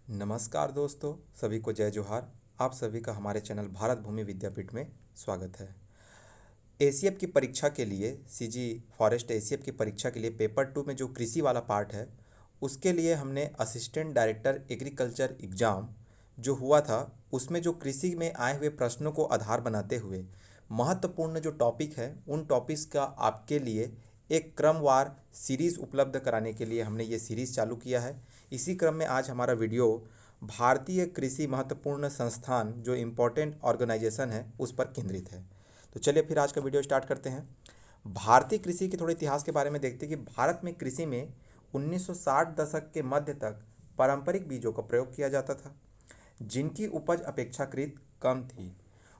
नमस्कार दोस्तों, सभी को जय जोहार। आप सभी का हमारे चैनल भारत भूमि विद्यापीठ में स्वागत है। एसीएफ की परीक्षा के लिए सीजी फॉरेस्ट एसीएफ की परीक्षा के लिए पेपर 2 में जो कृषि वाला पार्ट है, उसके लिए हमने असिस्टेंट डायरेक्टर एग्रीकल्चर एग्ज़ाम जो हुआ था, उसमें जो कृषि में आए हुए प्रश्नों को आधार बनाते हुए महत्वपूर्ण जो टॉपिक है, उन टॉपिक्स का आपके लिए एक क्रमवार सीरीज़ उपलब्ध कराने के लिए हमने ये सीरीज़ चालू किया है। इसी क्रम में आज हमारा वीडियो भारतीय कृषि महत्वपूर्ण संस्थान जो इम्पोर्टेंट ऑर्गेनाइजेशन है, उस पर केंद्रित है। तो चलिए फिर आज का वीडियो स्टार्ट करते हैं। भारतीय कृषि के थोड़े इतिहास के बारे में देखते हैं कि भारत में कृषि में 1960 दशक के मध्य तक पारंपरिक बीजों का प्रयोग किया जाता था, जिनकी उपज अपेक्षाकृत कम थी।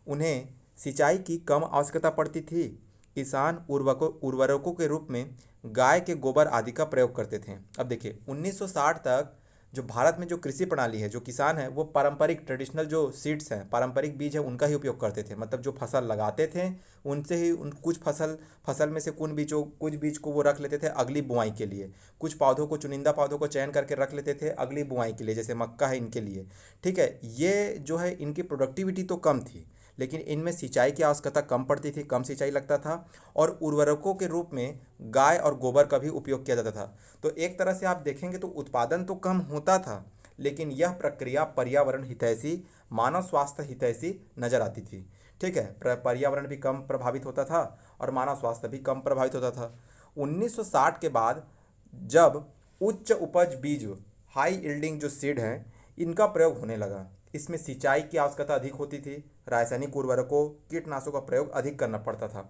उन्हें सिंचाई की कम आवश्यकता पड़ती थी। किसान उर्वरकों के रूप में गाय के गोबर आदि का प्रयोग करते थे। अब देखिए 1960 तक जो भारत में जो कृषि प्रणाली है, जो किसान है, वो पारंपरिक ट्रेडिशनल जो सीड्स हैं, पारंपरिक बीज है, उनका ही उपयोग करते थे। मतलब जो फसल लगाते थे उनसे ही उन कुछ फसल में से कुछ बीज को वो रख लेते थे अगली बुआई के लिए। कुछ पौधों को, चुनिंदा पौधों को चयन करके रख लेते थे अगली बुआई के लिए, जैसे मक्का है इनके लिए। ठीक है, ये जो है इनकी प्रोडक्टिविटी तो कम थी, लेकिन इनमें सिंचाई की आवश्यकता कम पड़ती थी, कम सिंचाई लगता था, और उर्वरकों के रूप में गाय और गोबर का भी उपयोग किया जाता था। तो एक तरह से आप देखेंगे तो उत्पादन तो कम होता था, लेकिन यह प्रक्रिया पर्यावरण हितैषी, मानव स्वास्थ्य हितैषी नजर आती थी। ठीक है, पर्यावरण भी कम प्रभावित होता था और मानव स्वास्थ्य भी कम प्रभावित होता था। 1960 के बाद जब उच्च उपज बीज, हाई यील्डिंग जो सीड हैं, इनका प्रयोग होने लगा, इसमें सिंचाई की आवश्यकता अधिक होती थी, रासायनिक उर्वरकों, कीटनाशकों का प्रयोग अधिक करना पड़ता था।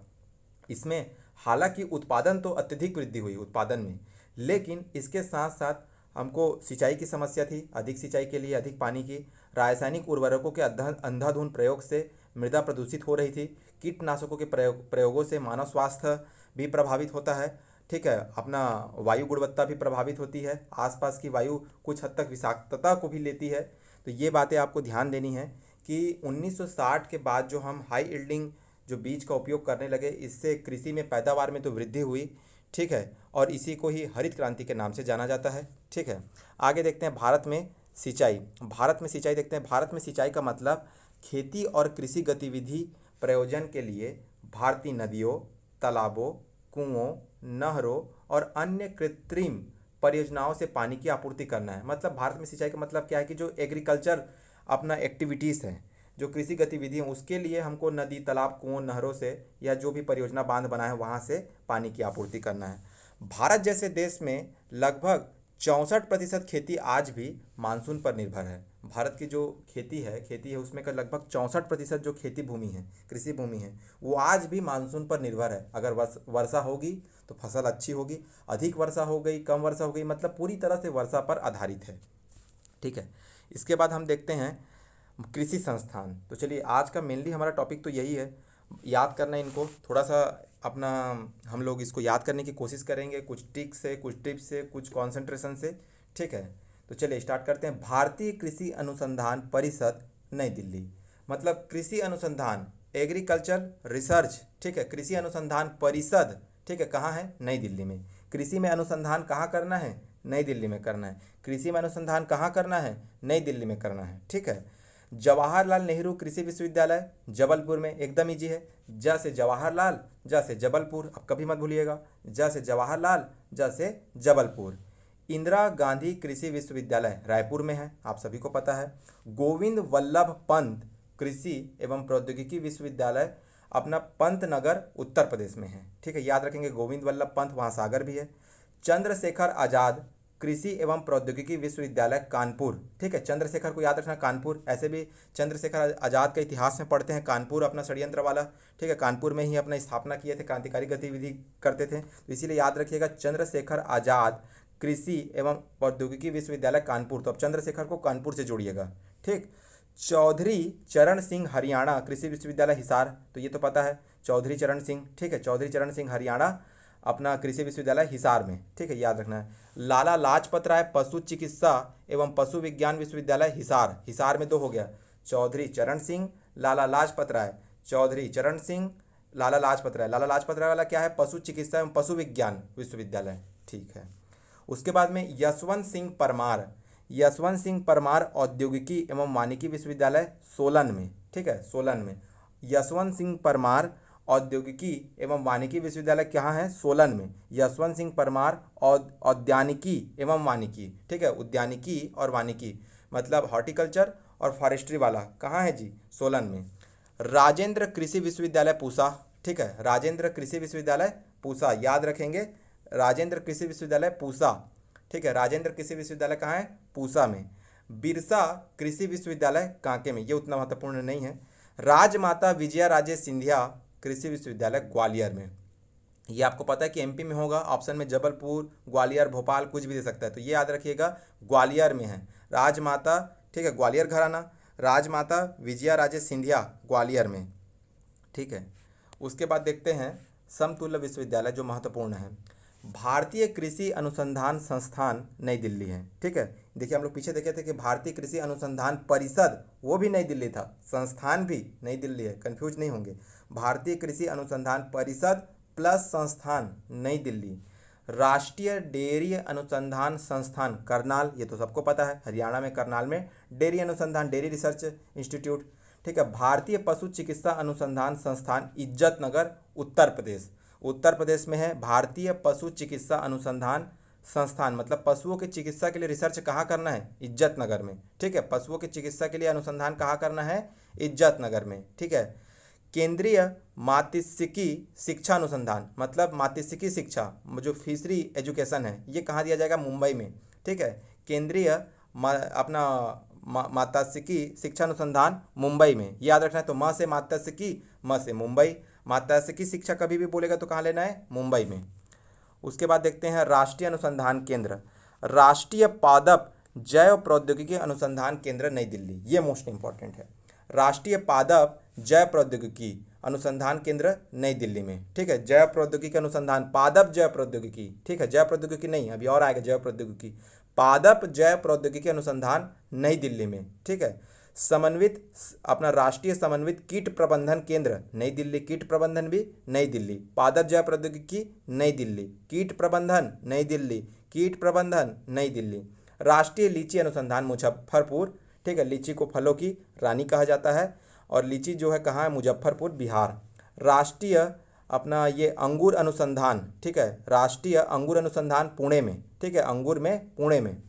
इसमें हालांकि उत्पादन तो अत्यधिक वृद्धि हुई उत्पादन में, लेकिन इसके साथ साथ हमको सिंचाई की समस्या थी, अधिक सिंचाई के लिए अधिक पानी की। रासायनिक उर्वरकों के अंधाधुंध प्रयोग से मृदा प्रदूषित हो रही थी। कीटनाशकों के प्रयोगों से मानव स्वास्थ्य भी प्रभावित होता है। ठीक है, अपना वायु गुणवत्ता भी प्रभावित होती है, आसपास की वायु कुछ हद तक विषाक्तता को भी लेती है। तो ये बातें आपको ध्यान देनी है कि 1960 के बाद जो हम हाई यील्डिंग जो बीज का उपयोग करने लगे, इससे कृषि में पैदावार में तो वृद्धि हुई। ठीक है, और इसी को ही हरित क्रांति के नाम से जाना जाता है। ठीक है, आगे देखते हैं भारत में सिंचाई। भारत में सिंचाई देखते हैं। भारत में सिंचाई का मतलब खेती और कृषि गतिविधि प्रयोजन के लिए भारतीय नदियों, तालाबों, कुओं, नहरों और अन्य कृत्रिम परियोजनाओं से पानी की आपूर्ति करना है। मतलब भारत में सिंचाई का मतलब क्या है कि जो एग्रीकल्चर अपना एक्टिविटीज़ हैं, जो कृषि गतिविधि हैं, उसके लिए हमको नदी, तालाब, कुओं, नहरों से या जो भी परियोजना बांध बना है वहाँ से पानी की आपूर्ति करना है। भारत जैसे देश में लगभग 64% खेती आज भी मानसून पर निर्भर है। भारत की जो खेती है उसमें का लगभग 64% जो खेती भूमि है, कृषि भूमि है, वो आज भी मानसून पर निर्भर है। अगर वर्षा होगी तो फसल अच्छी होगी, अधिक वर्षा हो गई, कम वर्षा हो गई, मतलब पूरी तरह से वर्षा पर आधारित है। ठीक है, इसके बाद हम देखते हैं कृषि संस्थान। तो चलिए आज का मेनली हमारा टॉपिक तो यही है, याद करना है इनको थोड़ा सा अपना। हम लोग इसको याद करने की कोशिश करेंगे, कुछ ट्रिक्स से, कुछ टिप्स से, कुछ कंसंट्रेशन से। ठीक है, तो चलिए स्टार्ट करते हैं। भारतीय कृषि अनुसंधान परिषद, नई दिल्ली। मतलब कृषि अनुसंधान, एग्रीकल्चर रिसर्च। ठीक है, कृषि अनुसंधान परिषद, ठीक है, कहाँ है? नई दिल्ली में। कृषि में अनुसंधान कहाँ करना है? नई दिल्ली में करना है। कृषि में अनुसंधान कहाँ करना है? नई दिल्ली में करना है। ठीक है, जवाहरलाल नेहरू कृषि विश्वविद्यालय जबलपुर में, एकदम इजी है। ज से जवाहरलाल, ज से जबलपुर, अब कभी मत भूलिएगा, ज से जवाहरलाल, ज से जबलपुर। इंदिरा गांधी कृषि विश्वविद्यालय रायपुर में है, आप सभी को पता है। गोविंद वल्लभ पंत कृषि एवं प्रौद्योगिकी विश्वविद्यालय अपना पंतनगर उत्तर प्रदेश में है। ठीक है, याद रखेंगे गोविंद वल्लभ पंत, वहाँ सागर भी है। चंद्रशेखर आजाद कृषि एवं प्रौद्योगिकी विश्वविद्यालय कानपुर। ठीक है, चंद्रशेखर को याद रखना, कानपुर। ऐसे भी चंद्रशेखर आजाद के इतिहास में पढ़ते हैं, कानपुर अपना षड्यंत्र वाला। ठीक है, कानपुर में ही अपना स्थापना किए थे, क्रांतिकारी गतिविधि करते थे, तो इसीलिए याद रखिएगा चंद्रशेखर आजाद कृषि एवं प्रौद्योगिकी विश्वविद्यालय कानपुर। तो अब चंद्रशेखर को कानपुर से जोड़िएगा। ठीक, चौधरी चरण सिंह हरियाणा कृषि विश्वविद्यालय हिसार, तो ये तो पता है चौधरी चरण सिंह। ठीक है, चौधरी चरण सिंह हरियाणा अपना कृषि विश्वविद्यालय हिसार में। ठीक है, याद रखना है। लाला लाजपत राय पशु चिकित्सा एवं पशु विज्ञान विश्वविद्यालय हिसार, हिसार में दो हो गया, चौधरी चरण सिंह, लाला लाजपत राय, चौधरी चरण सिंह, लाला लाजपत राय। लाला लाजपत राय वाला क्या है? पशु चिकित्सा एवं पशु विज्ञान विश्वविद्यालय। ठीक है, उसके बाद में यशवंत सिंह परमार, यशवंत सिंह परमार औद्योगिकी एवं वानिकी विश्वविद्यालय सोलन में, ठीक है, सोलन में। यशवंत सिंह परमार औद्योगिकी एवं वानिकी विश्वविद्यालय कहाँ है? सोलन में। यशवंत सिंह परमार औद्यानिकी एवं वानिकी, ठीक है, उद्यानिकी और वानिकी मतलब हॉर्टिकल्चर और फॉरेस्ट्री वाला कहाँ है जी? सोलन में। राजेंद्र कृषि विश्वविद्यालय पूसा, ठीक है, राजेंद्र कृषि विश्वविद्यालय पूसा, याद रखेंगे, राजेंद्र कृषि विश्वविद्यालय पूसा, ठीक है, राजेंद्र कृषि विश्वविद्यालय कहाँ है? पूसा में। बिरसा कृषि विश्वविद्यालय कांके में, ये उतना महत्वपूर्ण नहीं है। राजमाता विजया राजे सिंधिया कृषि विश्वविद्यालय ग्वालियर में। ये आपको पता है कि एमपी में होगा, ऑप्शन में जबलपुर, ग्वालियर, भोपाल कुछ भी दे सकता है, तो ये याद रखिएगा ग्वालियर में है राजमाता, ठीक है, ग्वालियर घराना, राजमाता विजया राजे सिंधिया ग्वालियर में, ठीक है। उसके बाद देखते हैं समतुल्य विश्वविद्यालय जो महत्वपूर्ण है। भारतीय कृषि अनुसंधान संस्थान नई दिल्ली है, ठीक है। देखिए हम लोग पीछे देखे थे कि भारतीय कृषि अनुसंधान परिषद वो भी नई दिल्ली था, संस्थान भी नई दिल्ली है, कंफ्यूज नहीं होंगे। भारतीय कृषि अनुसंधान परिषद प्लस संस्थान नई दिल्ली। राष्ट्रीय डेयरी अनुसंधान संस्थान करनाल, ये तो सबको पता है, हरियाणा में करनाल में डेयरी अनुसंधान, डेयरी रिसर्च इंस्टीट्यूट, ठीक है। भारतीय पशु चिकित्सा अनुसंधान संस्थान इज्जतनगर उत्तर प्रदेश, उत्तर प्रदेश में है भारतीय पशु चिकित्सा अनुसंधान संस्थान, मतलब पशुओं की चिकित्सा के लिए रिसर्च कहाँ करना है? इज्जतनगर में, ठीक है, पशुओं की चिकित्सा के लिए अनुसंधान कहाँ करना है? इज्जतनगर में, ठीक है। केंद्रीय मात्स्यिकी शिक्षा अनुसंधान, मतलब मात्स्यिकी शिक्षा जो फिशरी एजुकेशन है, ये कहाँ दिया जाएगा? मुंबई में, ठीक है। केंद्रीय मात्स्यिकी शिक्षा अनुसंधान मुंबई में, याद रखना है। तो म से मात्स्यिकी, म से मुंबई, मात्स्यिकी शिक्षा कभी भी बोलेगा तो कहाँ लेना है? मुंबई में। उसके बाद देखते हैं राष्ट्रीय अनुसंधान केंद्र, राष्ट्रीय पादप जैव प्रौद्योगिकी अनुसंधान केंद्र नई दिल्ली, ये मोस्ट इंपॉर्टेंट है। राष्ट्रीय पादप जैव प्रौद्योगिकी अनुसंधान केंद्र नई दिल्ली में, ठीक है। जैव प्रौद्योगिकी अनुसंधान, पादप जैव प्रौद्योगिकी, ठीक है, जैव प्रौद्योगिकी नहीं, अभी और आएगा जैव प्रौद्योगिकी, पादप जैव प्रौद्योगिकी अनुसंधान नई दिल्ली में, ठीक है। समन्वित अपना राष्ट्रीय समन्वित कीट प्रबंधन केंद्र नई दिल्ली, कीट प्रबंधन भी नई दिल्ली, पादप जैव प्रौद्योगिकी नई दिल्ली, कीट प्रबंधन नई दिल्ली, कीट प्रबंधन नई दिल्ली। राष्ट्रीय लीची अनुसंधान मुजफ्फरपुर, ठीक है, लीची को फलों की रानी कहा जाता है और लीची जो है कहाँ है? मुजफ्फरपुर बिहार। राष्ट्रीय अपना ये अंगूर अनुसंधान, ठीक है, राष्ट्रीय अंगूर अनुसंधान पुणे में, ठीक है, अंगूर में पुणे में,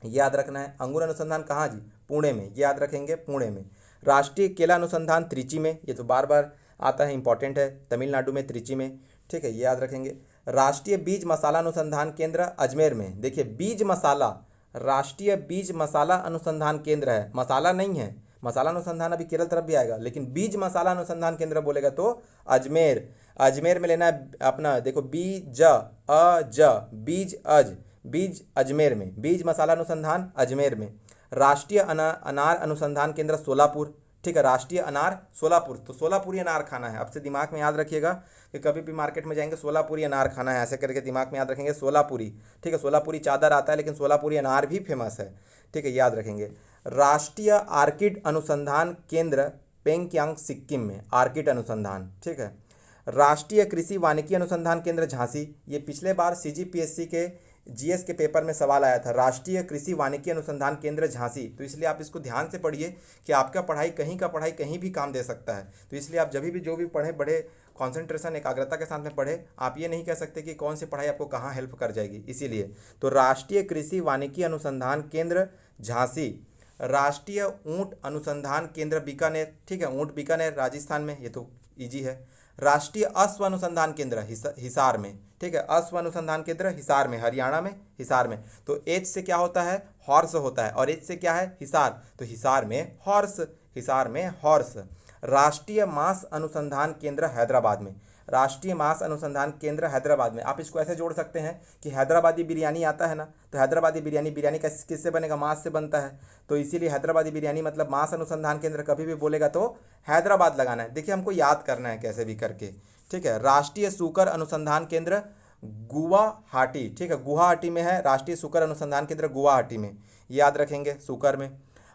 याद रखना है। अंगूर अनुसंधान कहाँ जी? पुणे में, याद रखेंगे पुणे में। राष्ट्रीय केला अनुसंधान त्रिची में, ये तो बार बार आता है, इंपॉर्टेंट है, तमिलनाडु में त्रिची में, ठीक है, ये याद रखेंगे। राष्ट्रीय बीज मसाला अनुसंधान केंद्र अजमेर में, देखिए बीज मसाला, राष्ट्रीय बीज मसाला अनुसंधान केंद्र है, मसाला नहीं है, मसाला अनुसंधान अभी केरल तरफ भी आएगा, लेकिन बीज मसाला अनुसंधान केंद्र बोलेगा तो अजमेर, अजमेर में लेना है अपना, देखो बीज अज, बीज अज, बीज अजमेर में, बीज मसाला अनुसंधान अजमेर में। राष्ट्रीय अनार अनुसंधान केंद्र सोलापुर, ठीक है, राष्ट्रीय अनार सोलापुर, तो सोलापुरी अनार खाना है, अब से दिमाग में याद रखिएगा कि कभी भी मार्केट में जाएंगे सोलापुरी अनार खाना है, ऐसे करके दिमाग में याद रखेंगे सोलापुरी, ठीक है। सोलापुरी चादर आता है लेकिन सोलापुरी अनार भी फेमस है, ठीक है, याद रखेंगे। राष्ट्रीय आर्किड अनुसंधान केंद्र पेंगयांग सिक्किम में, आर्किड अनुसंधान, ठीक है। राष्ट्रीय कृषि वानिकी अनुसंधान केंद्र झांसी, ये पिछले बार सीजीपीएससी के जीएस के पेपर में सवाल आया था, राष्ट्रीय कृषि वानिकी अनुसंधान केंद्र झांसी, तो इसलिए आप इसको ध्यान से पढ़िए कि आपका पढ़ाई कहीं भी काम दे सकता है, तो इसलिए आप जब भी जो भी पढ़ें बड़े कॉन्सेंट्रेशन एकाग्रता के साथ में पढ़े, आप ये नहीं कह सकते कि कौन सी पढ़ाई आपको कहाँ हेल्प कर जाएगी, इसीलिए तो राष्ट्रीय कृषि वानिकी अनुसंधान केंद्र झांसी। राष्ट्रीय ऊंट अनुसंधान केंद्र बीकानेर, ठीक है, ऊंट बीकानेर राजस्थान में, ये तो इजी है। राष्ट्रीय अश्व अनुसंधान केंद्र हिसार में, ठीक है, अश्व अनुसंधान केंद्र हिसार में, हरियाणा में, हिसार में। तो एच से क्या होता है? हॉर्स होता है, और एच से क्या है? हिसार, तो हिसार में हॉर्स, हिसार में हॉर्स। राष्ट्रीय मांस अनुसंधान केंद्र हैदराबाद में, राष्ट्रीय मांस अनुसंधान केंद्र हैदराबाद में, आप इसको ऐसे जोड़ सकते हैं कि हैदराबादी बिरयानी आता है ना, तो हैदराबादी बिरयानी, बिरयानी का किससे बनेगा? मांस से बनता है, तो इसीलिए हैदराबादी बिरयानी मतलब मांस अनुसंधान केंद्र कभी भी बोलेगा तो हैदराबाद लगाना है। देखिए हमको याद करना है कैसे भी करके, ठीक है। राष्ट्रीय सूकर अनुसंधान केंद्र गुवाहाटी, ठीक है, गुवाहाटी में है राष्ट्रीय सूकर अनुसंधान केंद्र, गुवाहाटी में, याद रखेंगे सूकर में।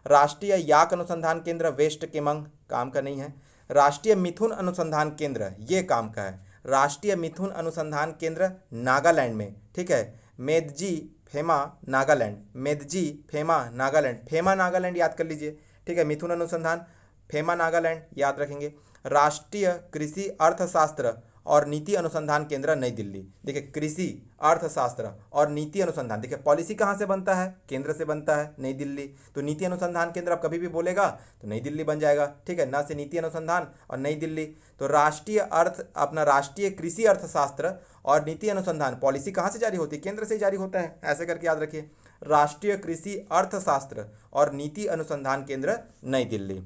राष्ट्रीय याक अनुसंधान केंद्र वेस्ट केमंग, काम का नहीं है। राष्ट्रीय मिथुन अनुसंधान केंद्र, ये काम का है, राष्ट्रीय मिथुन अनुसंधान केंद्र नागालैंड में, ठीक है, मेदजी फेमा नागालैंड, मेदजी फेमा नागालैंड, फेमा नागालैंड याद कर लीजिए, ठीक है। मिथुन अनुसंधान फेमा नागालैंड याद रखेंगे। राष्ट्रीय कृषि अर्थशास्त्र और नीति अनुसंधान केंद्र नई दिल्ली। देखिए कृषि अर्थशास्त्र और नीति अनुसंधान, देखिए पॉलिसी कहाँ से बनता है, केंद्र से बनता है, नई दिल्ली। तो नीति अनुसंधान केंद्र आप कभी भी बोलेगा तो नई दिल्ली बन जाएगा, ठीक है। न से नीति अनुसंधान और नई दिल्ली। तो राष्ट्रीय कृषि अर्थशास्त्र और नीति अनुसंधान पॉलिसी कहाँ से जारी होती है, केंद्र से जारी होता है, ऐसे करके याद रखिए। राष्ट्रीय कृषि अर्थशास्त्र और नीति अनुसंधान केंद्र नई दिल्ली।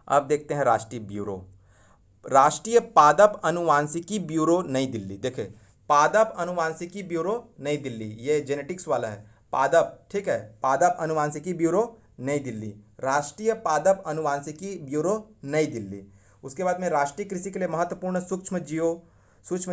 अब देखते हैं राष्ट्रीय ब्यूरो, राष्ट्रीय पादप अनुवांशिकी ब्यूरो नई दिल्ली। देखें पादप अनुवांशिकी ब्यूरो नई दिल्ली, ये जेनेटिक्स वाला है पादप, ठीक है। पादप अनुवांशिकी ब्यूरो नई दिल्ली, राष्ट्रीय पादप अनुवांशिकी ब्यूरो नई दिल्ली। उसके बाद में राष्ट्रीय कृषि के लिए महत्वपूर्ण सूक्ष्म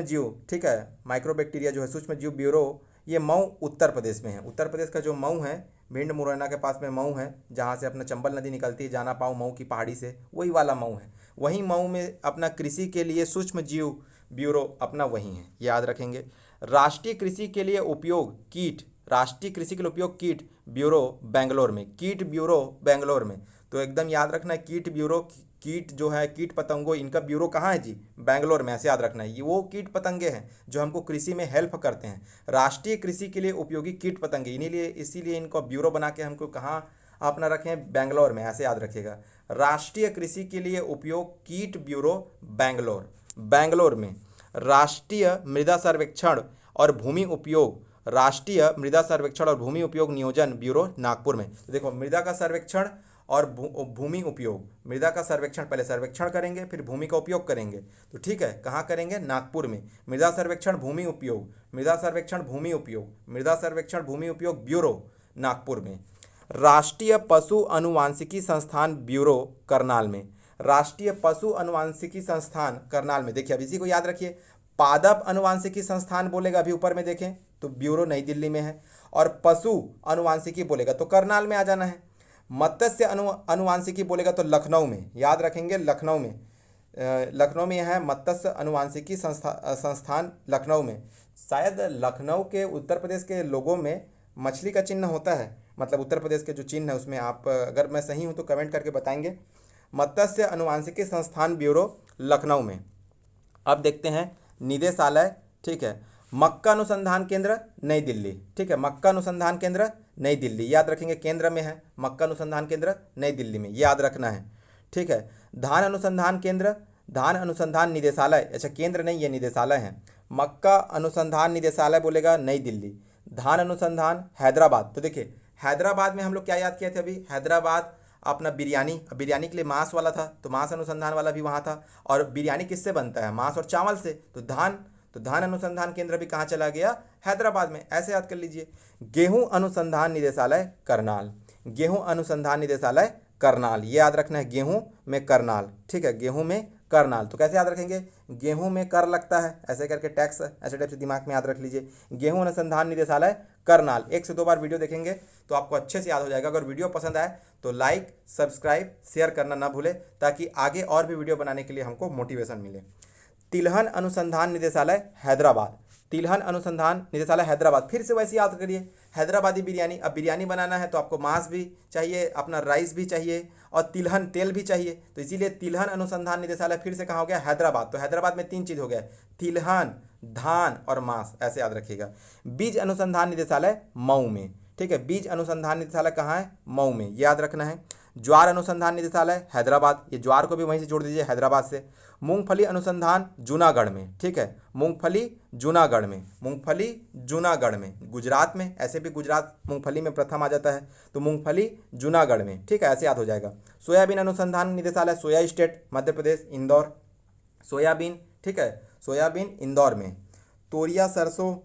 जीव, ठीक है, माइक्रोबैक्टीरिया जो है सूक्ष्म जीव ब्यूरो, ये मऊ उत्तर प्रदेश में है। उत्तर प्रदेश का जो मऊ है, भिंड मुरैना के पास में मऊ है, जहाँ से अपना चंबल नदी निकलती है, जाना पाओ मऊ की पहाड़ी से, वही वाला मऊ है। वहीं मऊ में अपना कृषि के लिए सूक्ष्म जीव ब्यूरो अपना वही है, याद रखेंगे। राष्ट्रीय कृषि के लिए उपयोग कीट, राष्ट्रीय कृषि के लिए उपयोग कीट ब्यूरो बेंगलोर में, कीट ब्यूरो बेंगलोर में। तो एकदम याद रखना है कीट ब्यूरो, कीट जो है कीट पतंगों, इनका ब्यूरो कहाँ है जी, बेंगलोर में, ऐसे याद रखना है। ये वो कीट पतंगे हैं जो हमको कृषि में हेल्प करते हैं। राष्ट्रीय कृषि के लिए उपयोगी कीट पतंगे, इसीलिए इनको ब्यूरो बना के हमको कहाँ अपना रखें, बेंगलोर में, ऐसे याद रखिएगा। राष्ट्रीय कृषि के लिए उपयोग कीट ब्यूरो बेंगलोर में। राष्ट्रीय मृदा सर्वेक्षण और भूमि उपयोग, राष्ट्रीय मृदा सर्वेक्षण और भूमि उपयोग नियोजन ब्यूरो नागपुर में। तो देखो मृदा का सर्वेक्षण और भूमि उपयोग, मृदा का सर्वेक्षण पहले सर्वेक्षण करेंगे, फिर भूमि का उपयोग करेंगे, तो ठीक है, कहाँ करेंगे, नागपुर में। मृदा सर्वेक्षण भूमि उपयोग, मृदा सर्वेक्षण भूमि उपयोग, मृदा सर्वेक्षण भूमि उपयोग ब्यूरो नागपुर में। राष्ट्रीय पशु अनुवांशिकी संस्थान ब्यूरो करनाल में, राष्ट्रीय पशु अनुवांशिकी संस्थान करनाल में। देखिए अब इसी को याद रखिए, पादप अनुवांशिकी संस्थान बोलेगा अभी ऊपर में देखें तो ब्यूरो नई दिल्ली में है, और पशु अनुवांशिकी बोलेगा तो करनाल में आ जाना है। मत्स्य अनुवांशिकी बोलेगा तो लखनऊ में, याद रखेंगे, लखनऊ में है मत्स्य अनुवांशिकी संस्थान लखनऊ में। शायद लखनऊ के उत्तर प्रदेश के लोगों में मछली का चिन्ह होता है, मतलब उत्तर प्रदेश के जो चिन्ह है उसमें, आप अगर मैं सही हूँ तो कमेंट करके बताएंगे। मत्स्य अनुवांशिकी संस्थान ब्यूरो लखनऊ में। अब देखते हैं निदेशालय, ठीक है, मक्का अनुसंधान केंद्र नई दिल्ली, ठीक है, मक्का अनुसंधान केंद्र नई दिल्ली, याद रखेंगे, केंद्र में है मक्का अनुसंधान केंद्र नई दिल्ली में, याद रखना है, ठीक है। धान अनुसंधान केंद्र, धान अनुसंधान निदेशालय, अच्छा केंद्र नहीं ये निदेशालय है, मक्का अनुसंधान निदेशालय बोलेगा नई दिल्ली। धान अनुसंधान हैदराबाद, तो देखिए हैदराबाद में हम लोग क्या याद किए थे अभी, हैदराबाद अपना बिरयानी के लिए मांस वाला था, तो मांस अनुसंधान वाला भी वहाँ था। और बिरयानी किससे बनता है, मांस और चावल से, तो धान अनुसंधान केंद्र भी कहाँ चला गया, हैदराबाद में, ऐसे याद कर लीजिए। गेहूं अनुसंधान निदेशालय करनाल, गेहूं अनुसंधान निदेशालय करनाल, ये याद रखना है, गेहूं में करनाल, ठीक है, गेहूं में करनाल। तो कैसे याद रखेंगे, गेहूं में कर लगता है, ऐसे करके टैक्स, ऐसे टाइप से दिमाग में याद रख लीजिए, गेहूं अनुसंधान निदेशालय करनाल। 1 से 2 बार वीडियो देखेंगे तो आपको अच्छे से याद हो जाएगा। अगर वीडियो पसंद आए तो लाइक, सब्सक्राइब, शेयर करना ना भूले, ताकि आगे और भी वीडियो बनाने के लिए हमको मोटिवेशन मिले। तिलहन अनुसंधान निदेशालय हैदराबाद, तिलहन अनुसंधान निदेशालय हैदराबाद, फिर से वैसे याद करिए, हैदराबादी बिरयानी। अब बिरयानी बनाना है तो आपको मांस भी चाहिए, अपना राइस भी चाहिए, और तिलहन तेल भी चाहिए, तो इसीलिए तिलहन अनुसंधान निदेशालय फिर से कहाँ हो गया, हैदराबाद। तो हैदराबाद में 3 चीज़ हो गया, तिलहन, धान और मांस, ऐसे याद रखिएगा। बीज अनुसंधान निदेशालय मऊ में, ठीक है, बीज अनुसंधान निदेशालय कहाँ है, मऊ में, याद रखना है। ज्वार अनुसंधान निदेशालय हैदराबाद, ये ज्वार को भी वहीं से जोड़ दीजिए हैदराबाद से। मूंगफली अनुसंधान जूनागढ़ में, ठीक है, मूंगफली जूनागढ़ में, मूंगफली जूनागढ़ में, गुजरात में, ऐसे भी गुजरात मूंगफली में प्रथम आ जाता है, तो मूंगफली जूनागढ़ में, ठीक है, ऐसे याद हो जाएगा। सोयाबीन अनुसंधान निदेशालय soya state Madhya Pradesh Indore, soybean, ठीक है, सोयाबीन इंदौर में। तोरिया सरसों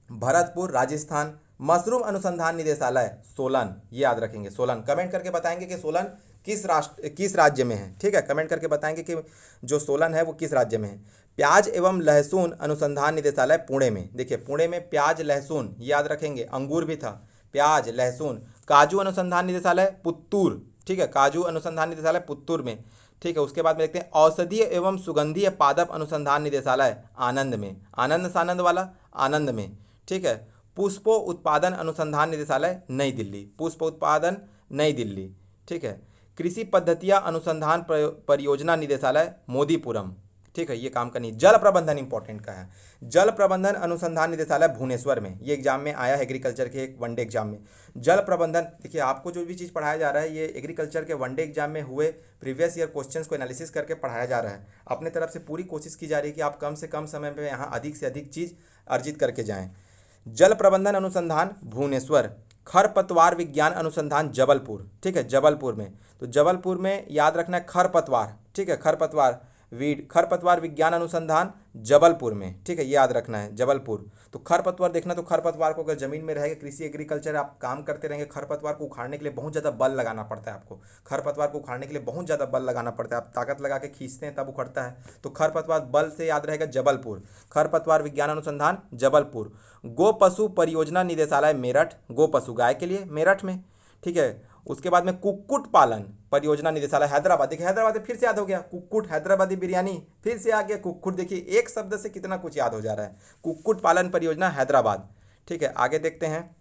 भरतपुर राजस्थान। मशरूम अनुसंधान निदेशालय सोलन, ये याद रखेंगे, सोलन। कमेंट करके बताएंगे कि सोलन किस राज्य में है, ठीक है, कमेंट करके बताएंगे कि जो सोलन है वो किस राज्य में है। प्याज एवं लहसुन अनुसंधान निदेशालय पुणे में, देखिए पुणे में प्याज लहसुन, याद रखेंगे, अंगूर भी था, प्याज लहसुन। काजू अनुसंधान निदेशालय पुत्तूर, ठीक है, काजू अनुसंधान निदेशालय पुत्तूर में, ठीक है। उसके बाद में देखते हैं औषधीय एवं सुगंधीय पादप अनुसंधान निदेशालय आनंद में, आनंद सानंद वाला, आनंद में, ठीक है। पुष्प उत्पादन अनुसंधान निदेशालय नई दिल्ली, पुष्प उत्पादन नई दिल्ली। ठीक है। कृषि पद्धतियाँ अनुसंधान परियोजना निदेशालय मोदीपुरम। ठीक है, ये काम करनी। जल प्रबंधन इंपॉर्टेंट का है, जल प्रबंधन अनुसंधान निदेशालय भुवनेश्वर में। ये एग्जाम में आया है, एग्रीकल्चर के एक वनडे एग्जाम में। जल प्रबंधन, देखिए आपको जो भी चीज़ पढ़ाया जा रहा है ये एग्रीकल्चर के वनडे एग्जाम में हुए प्रीवियस ईयर क्वेश्चंस को एनालिसिस करके पढ़ाया जा रहा है। अपने तरफ से पूरी कोशिश की जा रही है कि आप कम से कम समय में यहाँ अधिक से अधिक चीज़ अर्जित करके जाएँ। जल प्रबंधन अनुसंधान भुवनेश्वर, खरपतवार विज्ञान अनुसंधान जबलपुर। ठीक है, जबलपुर में। तो जबलपुर में याद रखना है खरपतवार। ठीक है, खरपतवार वीड, खरपतवार विज्ञान अनुसंधान जबलपुर में। ठीक है, ये याद रखना है जबलपुर। तो खरपतवार देखना, तो खरपतवार को अगर जमीन में रहेगा, कृषि एग्रीकल्चर आप काम करते रहेंगे, खरपतवार को उखाड़ने के लिए बहुत ज़्यादा बल लगाना पड़ता है आपको। खरपतवार को उखाड़ने के लिए बहुत ज़्यादा बल लगाना पड़ता है, आप ताकत लगा के खींचते हैं तब उखड़ता है। तो खरपतवार बल से याद रहेगा जबलपुर, खरपतवार विज्ञान अनुसंधान जबलपुर। गो पशु परियोजना निदेशालय मेरठ, गो पशु गाय के लिए मेरठ में। ठीक है। उसके बाद में कुक्कुट पालन परियोजना निदेशालय हैदराबाद। देखिए हैदराबाद फिर से याद हो गया, कुक्कुट, हैदराबादी बिरयानी फिर से आ गया कुक्कुट। देखिए एक शब्द से कितना कुछ याद हो जा रहा है। कुक्कुट पालन परियोजना हैदराबाद। ठीक है, आगे देखते हैं,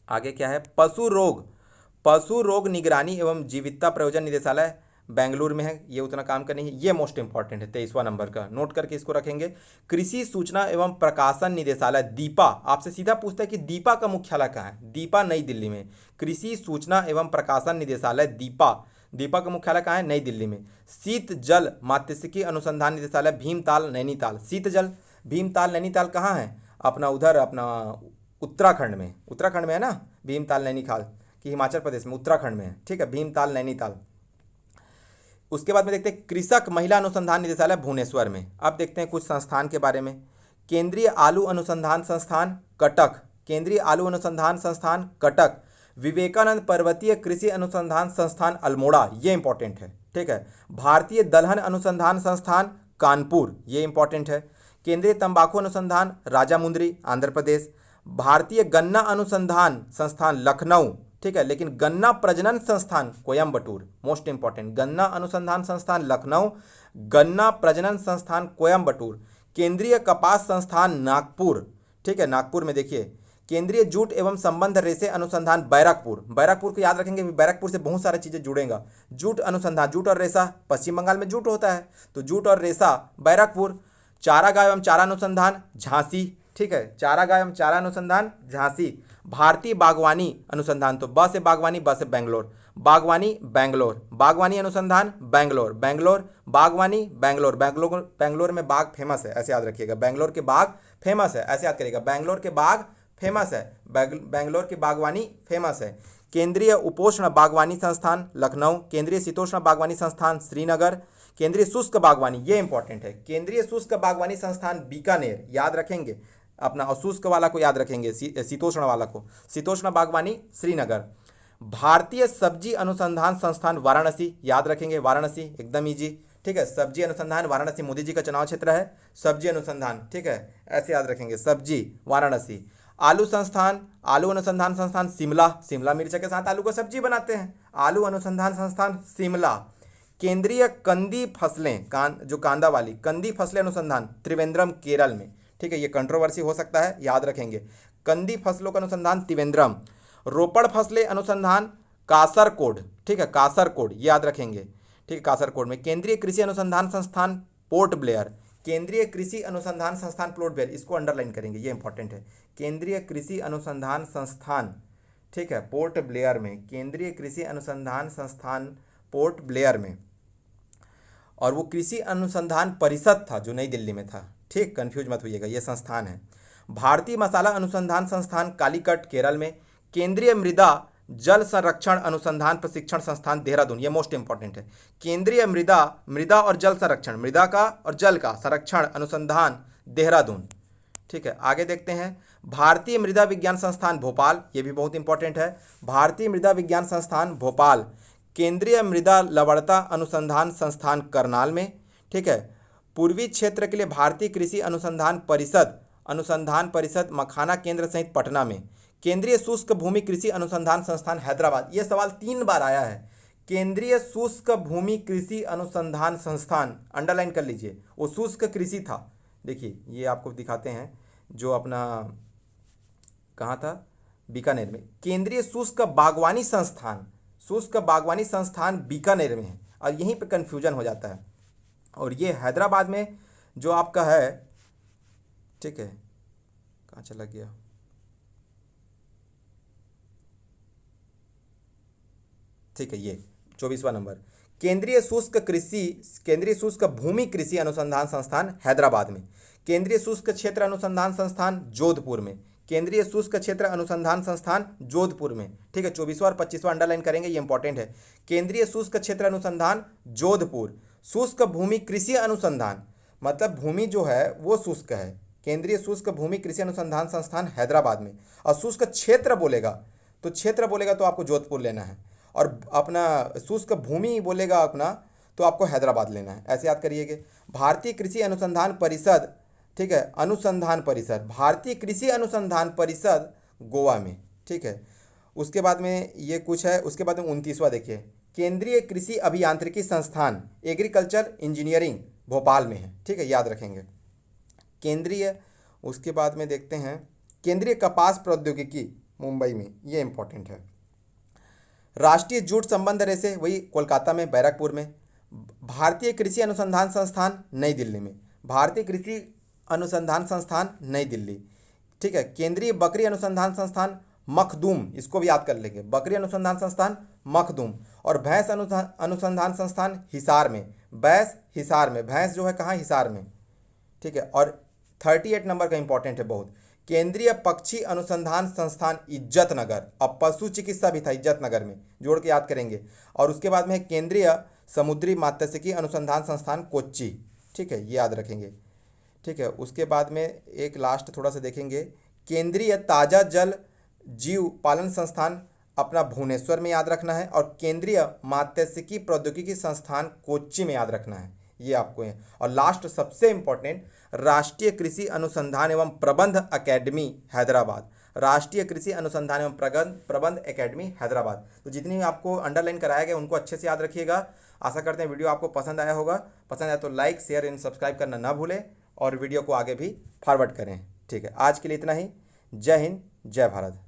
आगे क्या है। पशु रोग निगरानी एवं जीवितता प्रयोजन निदेशालय बेंगलुरु में है। ये उतना काम का नहीं है, ये मोस्ट इंपॉर्टेंट है, 23वां नंबर का, नोट करके इसको रखेंगे। कृषि सूचना एवं प्रकाशन निदेशालय दीपा, आपसे सीधा पूछता है कि दीपा का मुख्यालय कहाँ है। दीपा नई दिल्ली में। कृषि सूचना एवं प्रकाशन निदेशालय दीपा, दीपा का मुख्यालय कहाँ है, नई दिल्ली में। शीत जल मात्स्यिकी अनुसंधान निदेशालय भीमताल नैनीताल। शीत जल भीमताल नैनीताल कहाँ है, अपना उधर अपना उत्तराखंड में, उत्तराखंड में है ना भीमताल नैनीताल, कि हिमाचल प्रदेश में, उत्तराखंड में है। ठीक है, भीमताल नैनीताल। उसके बाद में देखते हैं कृषक महिला अनुसंधान निदेशालय भुवनेश्वर में। अब देखते हैं कुछ संस्थान के बारे में। केंद्रीय आलू अनुसंधान संस्थान कटक, केंद्रीय आलू अनुसंधान संस्थान कटक। विवेकानंद पर्वतीय कृषि अनुसंधान संस्थान अल्मोड़ा, ये इंपॉर्टेंट है। ठीक है। भारतीय दलहन अनुसंधान संस्थान कानपुर, ये इंपॉर्टेंट है। केंद्रीय तंबाकू अनुसंधान राजामुंद्री आंध्र प्रदेश। भारतीय गन्ना अनुसंधान संस्थान लखनऊ। ठीक है, लेकिन गन्ना प्रजनन संस्थान कोयम्बटूर, मोस्ट इंपॉर्टेंट। गन्ना अनुसंधान संस्थान लखनऊ, गन्ना प्रजनन संस्थान कोयम्बटूर। केंद्रीय कपास संस्थान नागपुर। ठीक है, नागपुर में देखिए। केंद्रीय जूट एवं संबंध रेशे अनुसंधान बैरकपुर, बैरकपुर को याद रखेंगे, बैरकपुर से बहुत सारी चीज़ें जुड़ेंगा। जूट अनुसंधान, जूट और रेशा, पश्चिम बंगाल में जूट होता है, तो जूट और रेशा बैरकपुर। चारागाह एवं चारा अनुसंधान झांसी। ठीक है, चारागाह एवं चारा अनुसंधान झांसी। भारतीय बागवानी अनुसंधान, तो ब से बागवानी, ब से बेंगलोर, बागवानी बेंगलोर। बागवानी अनुसंधान बेंगलोर, बेंगलोर बागवानी बेंगलोर। बेंगलोर, बेंगलोर में बाग फेमस है, ऐसे याद रखिएगा। बेंगलोर के बाग फेमस है, ऐसे याद करिएगा। बेंगलोर के बाग फेमस है, बेंगलोर की बागवानी फेमस है। केंद्रीय उपोष्ण बागवानी संस्थान लखनऊ, केंद्रीय शीतोष्ण बागवानी संस्थान श्रीनगर। केंद्रीय शुष्क बागवानी, ये इंपॉर्टेंट है, केंद्रीय शुष्क बागवानी संस्थान बीकानेर, याद रखेंगे अपना। और शुष्क वाला को याद रखेंगे, शीतोष्ण वाला को, शीतोष्ण बागवानी श्रीनगर। भारतीय सब्जी अनुसंधान संस्थान वाराणसी, याद रखेंगे वाराणसी, एकदम इजी। ठीक है, सब्जी अनुसंधान वाराणसी, मोदी जी का चुनाव क्षेत्र है, सब्जी अनुसंधान। ठीक है, ऐसे याद रखेंगे, सब्जी वाराणसी। आलू संस्थान, आलू अनुसंधान संस्थान शिमला, शिमला मिर्च के साथ आलू का सब्जी बनाते हैं, आलू अनुसंधान संस्थान शिमला। केंद्रीय कंदी फसलें, जो कांदा वाली कंदी फसलें अनुसंधान त्रिवेंद्रम केरल में। ठीक है, ये कंट्रोवर्सी हो सकता है, याद रखेंगे। कंदी फसलों का अनुसंधान त्रिवेंद्रम। रोपड़ फसलें अनुसंधान कासरकोड। ठीक है, कासरकोड, ये याद रखेंगे। ठीक है, कासरकोड में। केंद्रीय कृषि अनुसंधान संस्थान पोर्ट ब्लेयर, केंद्रीय कृषि अनुसंधान संस्थान पोर्ट ब्लेयर, इसको अंडरलाइन करेंगे, ये इंपॉर्टेंट है। केंद्रीय कृषि अनुसंधान संस्थान, ठीक है, पोर्ट ब्लेयर में, केंद्रीय कृषि अनुसंधान संस्थान पोर्ट ब्लेयर में। और वो कृषि अनुसंधान परिषद था जो नई दिल्ली में था। ठीक, कंफ्यूज मत होइएगा, ये संस्थान है। भारतीय मसाला अनुसंधान संस्थान कालीकट केरल में। केंद्रीय मृदा जल संरक्षण अनुसंधान प्रशिक्षण संस्थान देहरादून, ये मोस्ट इंपॉर्टेंट है। केंद्रीय मृदा और जल संरक्षण, मृदा का और जल का संरक्षण अनुसंधान देहरादून। ठीक है, आगे देखते हैं। भारतीय मृदा विज्ञान संस्थान भोपाल, ये भी बहुत इंपॉर्टेंट है, भारतीय मृदा विज्ञान संस्थान भोपाल। केंद्रीय मृदा लवणता अनुसंधान संस्थान करनाल में। ठीक है, पूर्वी क्षेत्र के लिए भारतीय कृषि अनुसंधान परिषद मखाना केंद्र सहित पटना में। केंद्रीय शुष्क भूमि कृषि अनुसंधान संस्थान हैदराबाद, ये सवाल 3 बार आया है। केंद्रीय शुष्क भूमि कृषि अनुसंधान संस्थान, अंडरलाइन कर लीजिए, वो शुष्क कृषि था। देखिए ये आपको दिखाते हैं, जो अपना कहाँ था, बीकानेर में। केंद्रीय शुष्क बागवानी संस्थान, शुष्क बागवानी संस्थान बीकानेर में है, और यहीं पे कन्फ्यूजन हो जाता है। और ये हैदराबाद में जो आपका है, ठीक है, कहाँ चला गया, ठीक है, ये 24वां नंबर, केंद्रीय शुष्क भूमि कृषि अनुसंधान संस्थान हैदराबाद में, केंद्रीय शुष्क क्षेत्र अनुसंधान संस्थान जोधपुर में, केंद्रीय शुष्क क्षेत्र अनुसंधान संस्थान जोधपुर में, ठीक है। 24वां और 25वां अंडरलाइन करेंगे, ये इंपॉर्टेंट है। केंद्रीय शुष्क क्षेत्र अनुसंधान जोधपुर, शुष्क भूमि कृषि अनुसंधान, मतलब भूमि जो है वो शुष्क है, केंद्रीय शुष्क भूमि कृषि अनुसंधान संस्थान हैदराबाद में। और शुष्क क्षेत्र बोलेगा तो आपको जोधपुर लेना है, और अपना शुष्क भूमि बोलेगा अपना तो आपको हैदराबाद लेना है, ऐसे याद करिएगा। भारतीय कृषि अनुसंधान परिषद, ठीक है, अनुसंधान परिषद, भारतीय कृषि अनुसंधान परिषद गोवा में, ठीक है। उसके बाद में ये कुछ है, उसके बाद में 29वां देखिए, केंद्रीय कृषि अभियांत्रिकी संस्थान एग्रीकल्चर इंजीनियरिंग भोपाल में है, ठीक है, याद रखेंगे। केंद्रीय, उसके बाद में देखते हैं केंद्रीय कपास प्रौद्योगिकी मुंबई में, ये इंपॉर्टेंट है। राष्ट्रीय जूट संबंध रेसे वही कोलकाता में, बैरकपुर में। भारतीय कृषि अनुसंधान संस्थान नई दिल्ली में, भारतीय कृषि अनुसंधान संस्थान नई दिल्ली, ठीक है। केंद्रीय बकरी अनुसंधान संस्थान मखदूम, इसको भी याद कर लेंगे, बकरी अनुसंधान संस्थान मखदूम। और भैंस अनुसंधान संस्थान हिसार में, भैंस जो है कहाँ, हिसार में, ठीक है। और 38 नंबर का इंपॉर्टेंट है बहुत, केंद्रीय पक्षी अनुसंधान संस्थान इज्जतनगर, अब पशु चिकित्सा भी था इज्जतनगर में, जोड़ के याद करेंगे। और उसके बाद में है केंद्रीय समुद्री मात्स्यिकी अनुसंधान संस्थान कोच्चि, ठीक है, ये याद रखेंगे, ठीक है। उसके बाद में एक लास्ट थोड़ा सा देखेंगे, केंद्रीय ताजा जल जीव पालन संस्थान अपना भुवनेश्वर में याद रखना है, और केंद्रीय मात्स्यिकी प्रौद्योगिकी संस्थान कोच्चि में याद रखना है, ये आपको है। और लास्ट सबसे इंपॉर्टेंट, राष्ट्रीय कृषि अनुसंधान एवं प्रबंध अकेडमी हैदराबाद, राष्ट्रीय कृषि अनुसंधान एवं प्रबंध अकेडमी हैदराबाद। तो जितनी आपको अंडरलाइन कराया गया उनको अच्छे से याद रखिएगा। आशा करते हैं वीडियो आपको पसंद आया होगा, पसंद आया तो लाइक शेयर एंड सब्सक्राइब करना ना भूलें, और वीडियो को आगे भी फॉरवर्ड करें, ठीक है। आज के लिए इतना ही, जय हिंद जय भारत।